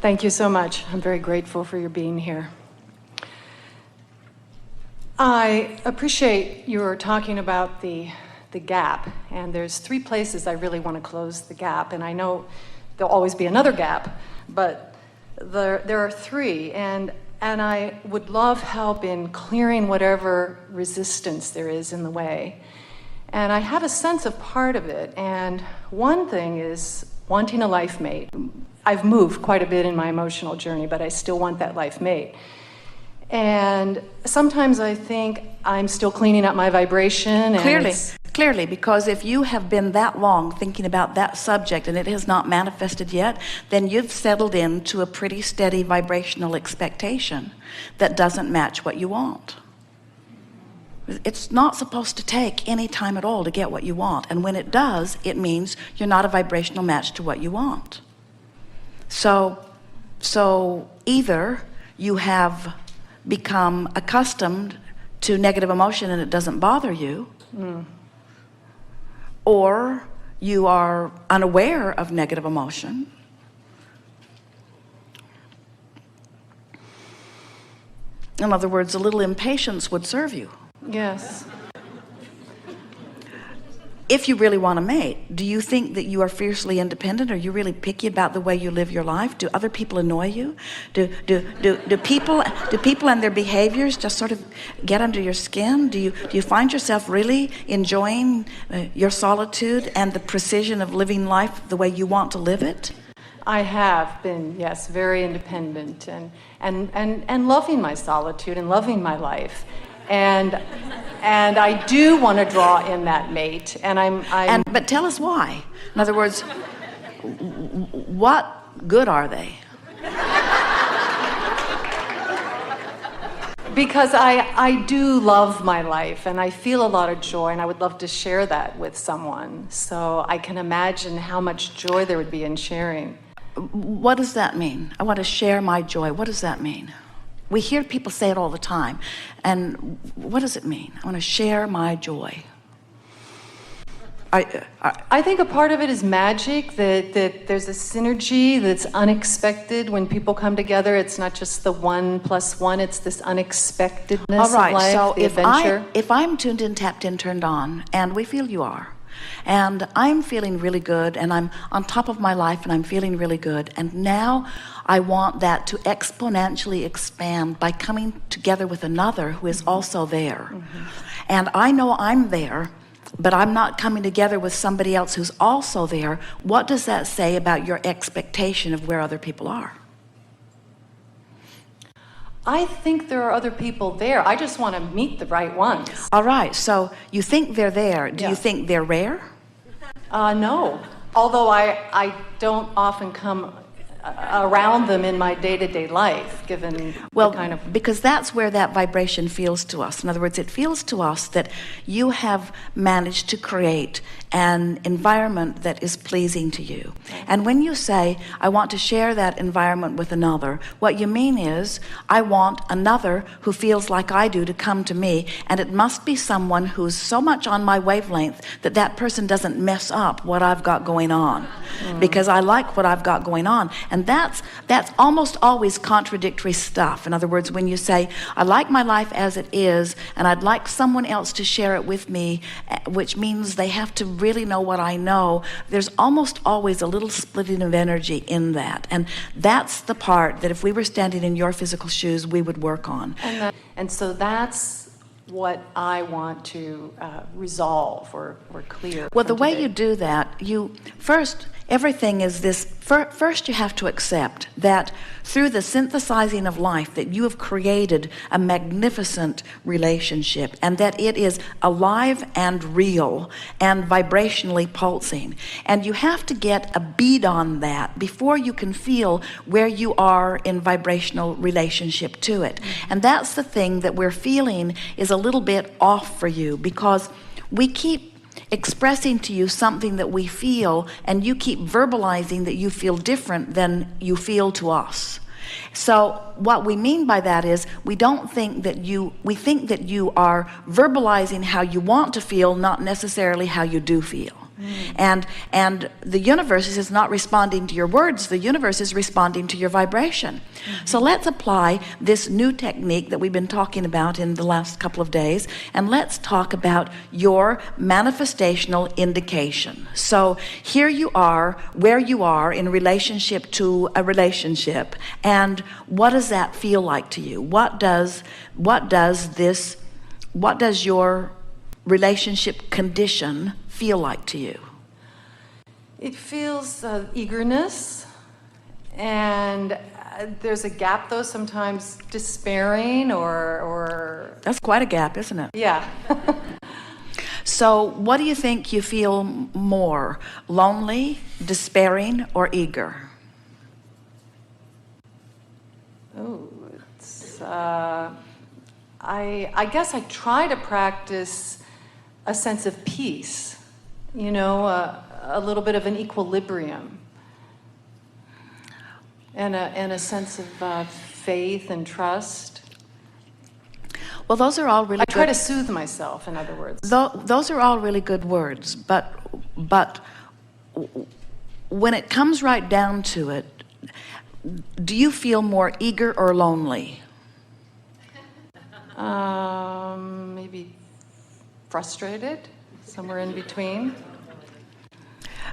Thank you so much. I'm very grateful for your being here. I appreciate your talking about the gap, and there's 3 places I really want to close the gap, and I know there'll always be another gap, but there are 3, and I would love help in clearing whatever resistance there is in the way. And I have a sense of part of it, and one thing is wanting a life mate. I've moved quite a bit in my emotional journey, but I still want that life mate. And sometimes I think I'm still cleaning up my vibration. And Clearly, because if you have been that long thinking about that subject and it has not manifested yet, then you've settled into a pretty steady vibrational expectation that doesn't match what you want. It's not supposed to take any time at all to get what you want. And when it does, it means you're not a vibrational match to what you want. So either you have become accustomed to negative emotion and it doesn't bother you, or you are unaware of negative emotion. In other words, a little impatience would serve you. yes. If you really want a mate, do you think that you are fiercely independent? Are you really picky about the way you live your life? Do other people annoy you? Do people and their behaviors just sort of get under your skin? Do you find yourself really enjoying your solitude and the precision of living life the way you want to live it? I have been, yes, very independent and loving my solitude and loving my life. And I do want to draw in that mate, but tell us why. In other words, what good are they? Because I do love my life, and I feel a lot of joy, and I would love to share that with someone. So I can imagine how much joy there would be in sharing. What does that mean? I want to share my joy. What does that mean? We hear people say it all the time. And what does it mean? I want to share my joy. I think a part of it is magic, that there's a synergy that's unexpected when people come together. It's not just the 1 + 1, it's this unexpectedness all right, of life, so the adventure. if I'm tuned in, tapped in, turned on, and we feel you are, and I'm feeling really good, and I'm on top of my life, and I'm feeling really good, and now I want that to exponentially expand by coming together with another who is also there. And I know I'm there, but I'm not coming together with somebody else who's also there. What does that say about your expectation of where other people are? I think there are other people there. I just want to meet the right ones. All right, so you think they're there. Do Yeah. you think they're rare? No. Although I don't often come around them in my day-to-day life, given the kind of... because that's where that vibration feels to us. In other words, it feels to us that you have managed to create an environment that is pleasing to you. And when you say, I want to share that environment with another, what you mean is, I want another who feels like I do to come to me, and it must be someone who's so much on my wavelength that that person doesn't mess up what I've got going on. Because I like what I've got going on. And that's almost always contradictory stuff. In other words, when you say, I like my life as it is, and I'd like someone else to share it with me, which means they have to really know what I know, there's almost always a little splitting of energy in that. And that's the part that if we were standing in your physical shoes, we would work on. And so that's what I want to resolve or clear. Well, the way you do that, everything is this. First, you have to accept that through the synthesizing of life, that you have created a magnificent relationship, and that it is alive and real and vibrationally pulsing. And you have to get a bead on that before you can feel where you are in vibrational relationship to it. And that's the thing that we're feeling is a little bit off for you, because we keep expressing to you something that we feel, and you keep verbalizing that you feel different than you feel to us. So what we mean by that is we think that you are verbalizing how you want to feel, not necessarily how you do feel. And the universe is not responding to your words, the universe is responding to your vibration. So let's apply this new technique that we've been talking about in the last couple of days, and let's talk about your manifestational indication. So here you are, where you are in relationship to a relationship, and what does that feel like to you? What does your relationship condition feel like to you? It feels eagerness, and there's a gap, though, sometimes despairing or... That's quite a gap, isn't it? Yeah. So what do you think you feel more? Lonely, despairing, or eager? Oh, it's... I guess I try to practice a sense of peace, you know, a little bit of an equilibrium, and a sense of faith and trust. Well, those are all really I try to soothe myself, in other words. Those are all really good words, but when it comes right down to it, do you feel more eager or lonely? Maybe frustrated, somewhere in between.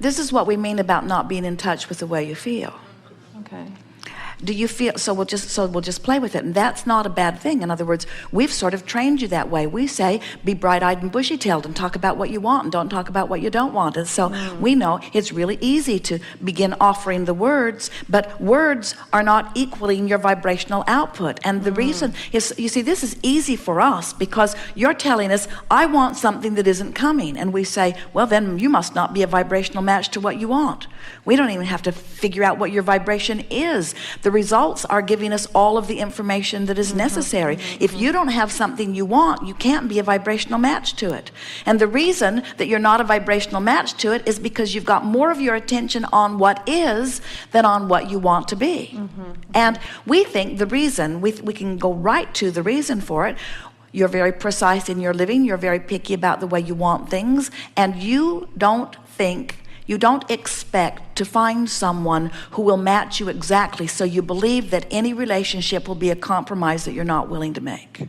This is what we mean about not being in touch with the way you feel. Okay. Do you feel, so we'll just play with it, and that's not a bad thing. In other words, we've sort of trained you that way. We say, be bright-eyed and bushy-tailed and talk about what you want and don't talk about what you don't want. And so we know it's really easy to begin offering the words, but words are not equaling your vibrational output. And the reason is, you see, this is easy for us because you're telling us, I want something that isn't coming. And we say, well, then you must not be a vibrational match to what you want. We don't even have to figure out what your vibration is. The results are giving us all of the information that is necessary. If you don't have something you want, you can't be a vibrational match to it. And the reason that you're not a vibrational match to it is because you've got more of your attention on what is than on what you want to be. And we think the reason, we can go right to the reason for it. You're very precise in your living, you're very picky about the way you want things, and you don't expect to find someone who will match you exactly, so you believe that any relationship will be a compromise that you're not willing to make.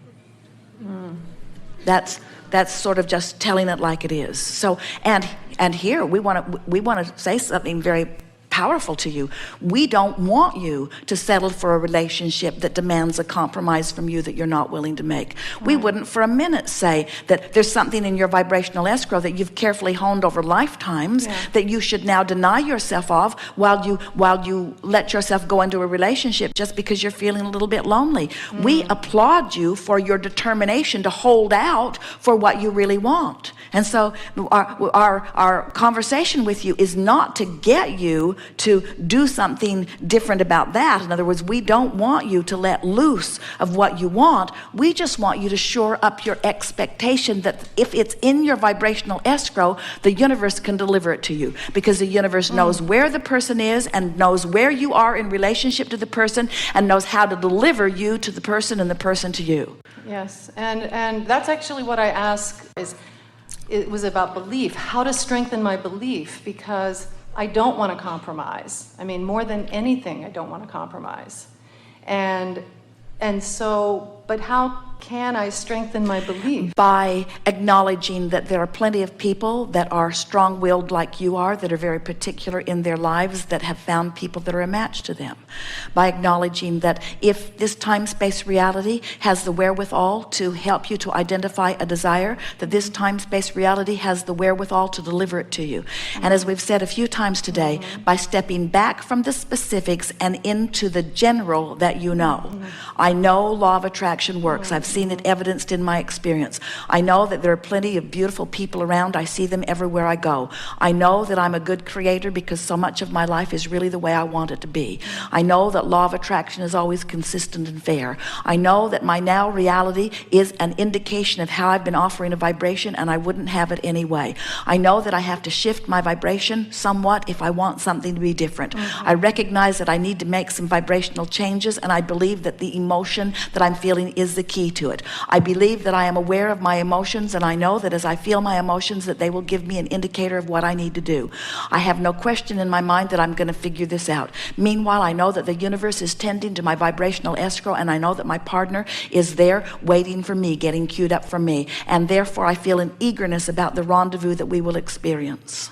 That's sort of just telling it like it is. So, and here we want to say something very powerful to you. We don't want you to settle for a relationship that demands a compromise from you that you're not willing to make. We wouldn't for a minute say that there's something in your vibrational escrow that you've carefully honed over lifetimes that you should now deny yourself of while you let yourself go into a relationship just because you're feeling a little bit lonely. We applaud you for your determination to hold out for what you really want. And so our conversation with you is not to get you to do something different about that. In other words, we don't want you to let loose of what you want. We just want you to shore up your expectation that if it's in your vibrational escrow, the universe can deliver it to you, because the universe knows where the person is and knows where you are in relationship to the person and knows how to deliver you to the person and the person to you. Yes, and that's actually what I ask is, it was about belief, how to strengthen my belief, because I don't want to compromise. I mean, more than anything, I don't want to compromise. And so, but how can I strengthen my belief? By acknowledging that there are plenty of people that are strong-willed like you are, that are very particular in their lives, that have found people that are a match to them. By acknowledging that if this time-space reality has the wherewithal to help you to identify a desire, that this time-space reality has the wherewithal to deliver it to you. And as we've said a few times today, by stepping back from the specifics and into the general that you know. I know law of attraction works. I've seen it evidenced in my experience. I know that there are plenty of beautiful people around. I see them everywhere I go. I know that I'm a good creator because so much of my life is really the way I want it to be. I know that law of attraction is always consistent and fair. I know that my now reality is an indication of how I've been offering a vibration, and I wouldn't have it anyway. I know that I have to shift my vibration somewhat if I want something to be different. I recognize that I need to make some vibrational changes, and I believe that the emotion that I'm feeling is the key to it. I believe that I am aware of my emotions, and I know that as I feel my emotions, that they will give me an indicator of what I need to do. I have no question in my mind that I'm going to figure this out. Meanwhile, I know that the universe is tending to my vibrational escrow, and I know that my partner is there waiting for me, getting queued up for me, and therefore I feel an eagerness about the rendezvous that we will experience.